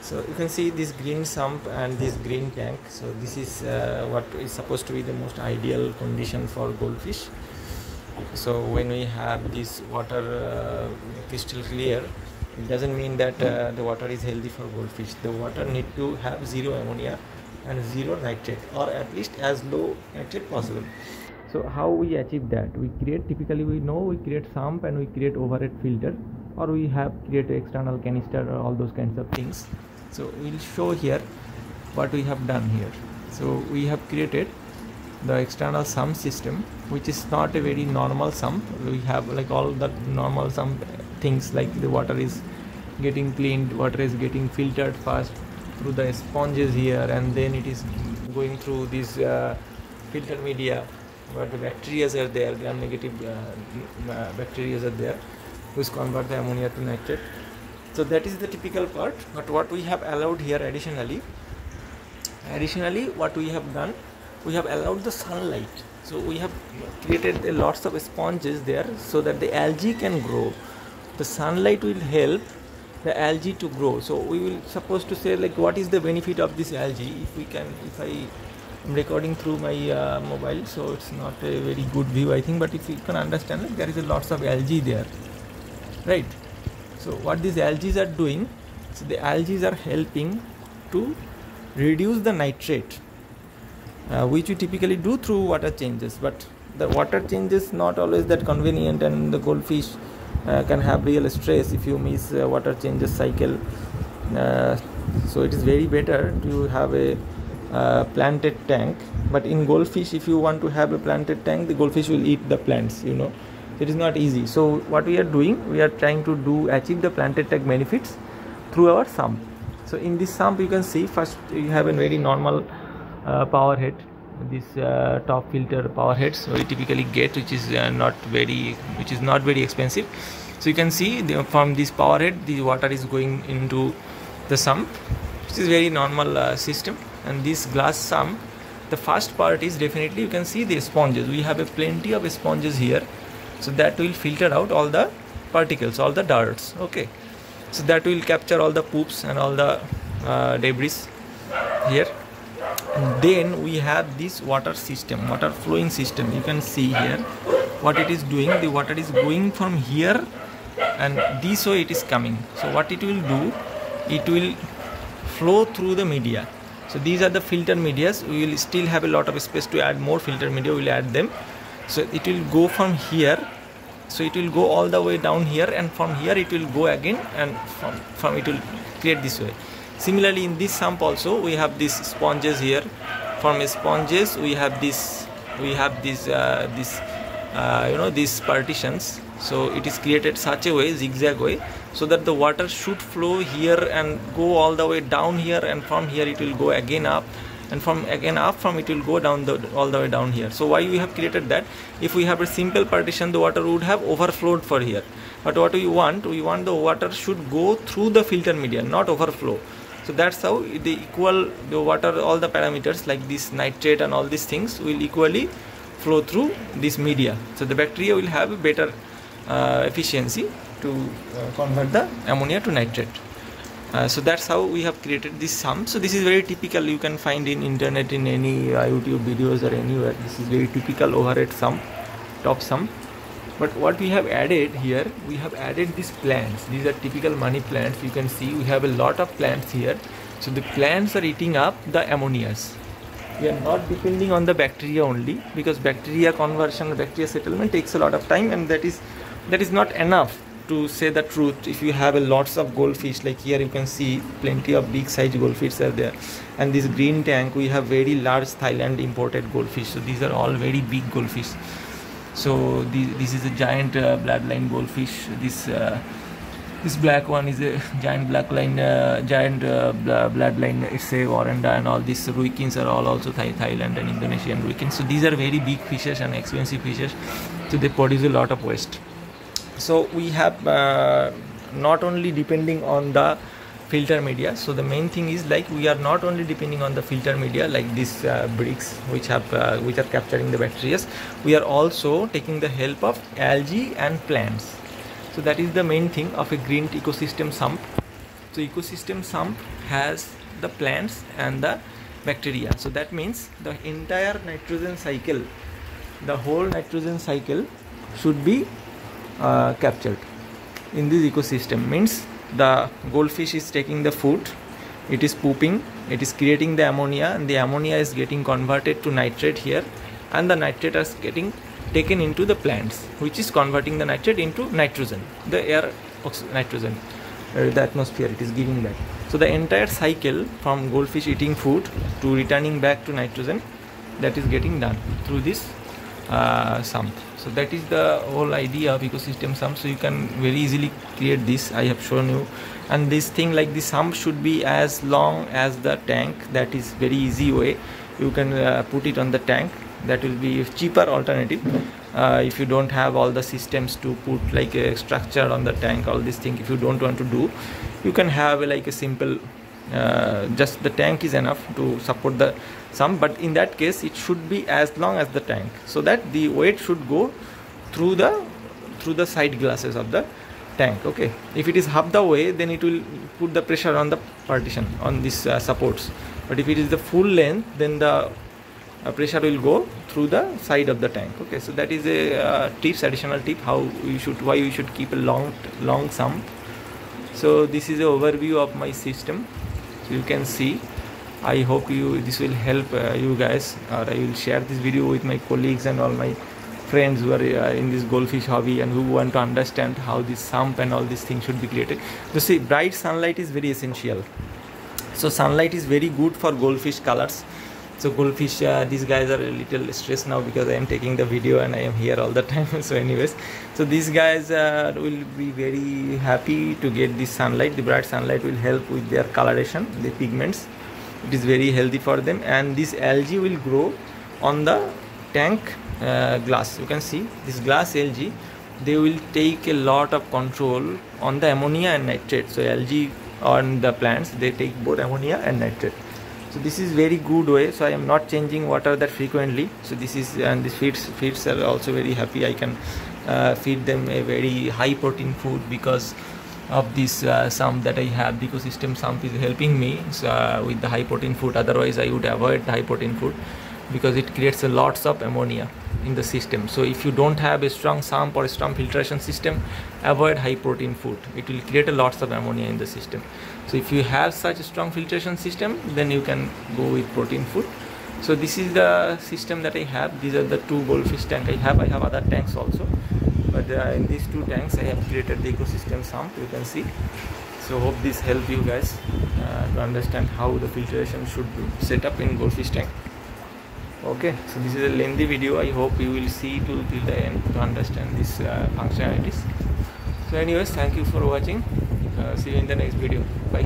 So you can see this green sump and this green tank. So this is what is supposed to be the most ideal condition for goldfish. So when we have this water crystal clear, it doesn't mean that the water is healthy for goldfish. The water need to have zero ammonia and zero nitrate, or at least as low nitrate possible. So how we achieve that? We create, typically we know we create sump and we create overhead filter, or we have create external canister or all those kinds of things. So we'll show here what we have done here. So we have created the external sump system, which is not a very normal sump. We have like all the normal sump things, like the water is getting cleaned, water is getting filtered first through the sponges here, and then it is going through this filter media where the bacteria are there, gram negative bacteria are there, which convert the ammonia to nitrate. So that is the typical part. But what we have allowed here additionally what we have done, we have allowed the sunlight. So we have created lots of sponges there so that the algae can grow. The sunlight will help the algae to grow. So we will supposed to say like what is the benefit of this algae. If I am recording through my mobile, so it's not a very good view I think, but if you can understand, like there is a lots of algae there, right? So what these algae are doing, so the algae are helping to reduce the nitrate, which we typically do through water changes. But the water changes not always that convenient, and the goldfish can have real stress if you miss water changes cycle. So it is very better to have a planted tank. But in goldfish, if you want to have a planted tank, the goldfish will eat the plants, you know. It is not easy. So what we are doing, we are trying to achieve the planted tank benefits through our sump. So in this sump you can see first you have a very normal power head, this top filter power head. So we typically get, which is not very expensive. So you can see from this power head the water is going into the sump, which is very normal system. And this glass sump, the first part is definitely, you can see the sponges. We have a plenty of sponges here, so that will filter out all the particles, all the dirts. Okay, so that will capture all the poops and all the debris here. And then we have this water system, water flowing system. You can see here what it is doing. The water is going from here and this way it is coming. So what it will do, it will flow through the media. So these are the filter medias. We will still have a lot of space to add more filter media. We will add them. So it will go from here, so it will go all the way down here, and from here it will go again, and from it will create this way. Similarly in this sump also we have these sponges here. From sponges we have these these partitions. So it is created such a way, zigzag way, so that the water should flow here and go all the way down here, and from here it will go again up, and from again up, from it will go down all the way down here. So why we have created that? If we have a simple partition, the water would have overflowed for here. But what we want the water should go through the filter media, not overflow. So that's how the water, all the parameters like this nitrate and all these things will equally flow through this media. So the bacteria will have a better efficiency to convert the ammonia to nitrate. So that's how we have created this sump. So this is very typical, you can find in internet, in any YouTube videos or anywhere. This is very typical overhead sump, top sump. But what we have added here, we have added these plants. These are typical money plants. You can see we have a lot of plants here. So the plants are eating up the ammonias. We are not depending on the bacteria only, because bacteria conversion, bacteria settlement takes a lot of time, and that is not enough to say the truth. If you have a lots of goldfish, like here you can see plenty of big size goldfish are there, and this green tank we have very large Thailand imported goldfish. So these are all very big goldfish. So this is a giant bloodline goldfish. This black one is a giant bloodline. It's a Waranda, and all these ruikins are all also Thailand and Indonesian ruikins. So these are very big fishes and expensive fishes. So they produce a lot of waste. So we have not only depending on the filter media. So the main thing is, like, we are not only depending on the filter media like these bricks which are capturing the bacteria. We are also taking the help of algae and plants. So that is the main thing of a green ecosystem sump. So ecosystem sump has the plants and the bacteria. So that means the entire nitrogen cycle, the whole nitrogen cycle should be captured in this ecosystem. Means the goldfish is taking the food, it is pooping, it is creating the ammonia, and the ammonia is getting converted to nitrate here, and the nitrate is getting taken into the plants, which is converting the nitrate into nitrogen, the air nitrogen, the atmosphere it is giving back. So the entire cycle from goldfish eating food to returning back to nitrogen, that is getting done through this sump. So that is the whole idea of ecosystem sump. So you can very easily create this, I have shown you. And this thing like the sump should be as long as the tank. That is very easy way. You can put it on the tank. That will be cheaper alternative. If you don't have all the systems to put like a structure on the tank, all this thing, if you don't want to do, you can have like a simple just the tank is enough to support the sump. But in that case it should be as long as the tank, so that the weight should go through the side glasses of the tank. Okay, if it is half the way, then it will put the pressure on the partition, on this supports. But if it is the full length, then the pressure will go through the side of the tank. Okay, so that is a additional tip why you should keep a long sump. So this is an overview of my system. So you can see, I hope this will help you guys, or I will share this video with my colleagues and all my friends who are in this goldfish hobby and who want to understand how this sump and all these things should be created. So see, bright sunlight is very essential. So sunlight is very good for goldfish colors. So goldfish, these guys are a little stressed now because I am taking the video and I am here all the time. So anyways, so these guys will be very happy to get this sunlight. The bright sunlight will help with their coloration, the pigments. It is very healthy for them, and this algae will grow on the tank glass. You can see this glass algae, they will take a lot of control on the ammonia and nitrate. So algae on the plants, they take both ammonia and nitrate. So this is very good way. So I am not changing water that frequently. So this is, and these feeds are also very happy. I can feed them a very high protein food because of this sump that I have. The ecosystem sump is helping me with the high protein food. Otherwise I would avoid the high protein food because it creates a lots of ammonia in the system. So if you don't have a strong sump or a strong filtration system, avoid high protein food. It will create a lots of ammonia in the system. So if you have such a strong filtration system, then you can go with protein food. So this is the system that I have. These are the 2 goldfish tanks I have. I have other tanks also, but in these 2 tanks I have created the ecosystem sump. You can see. So hope this help you guys to understand how the filtration should be set up in goldfish tank. Okay, so this is a lengthy video. I hope you will see till the end to understand these functionalities. So anyways, thank you for watching. See you in the next video. Bye.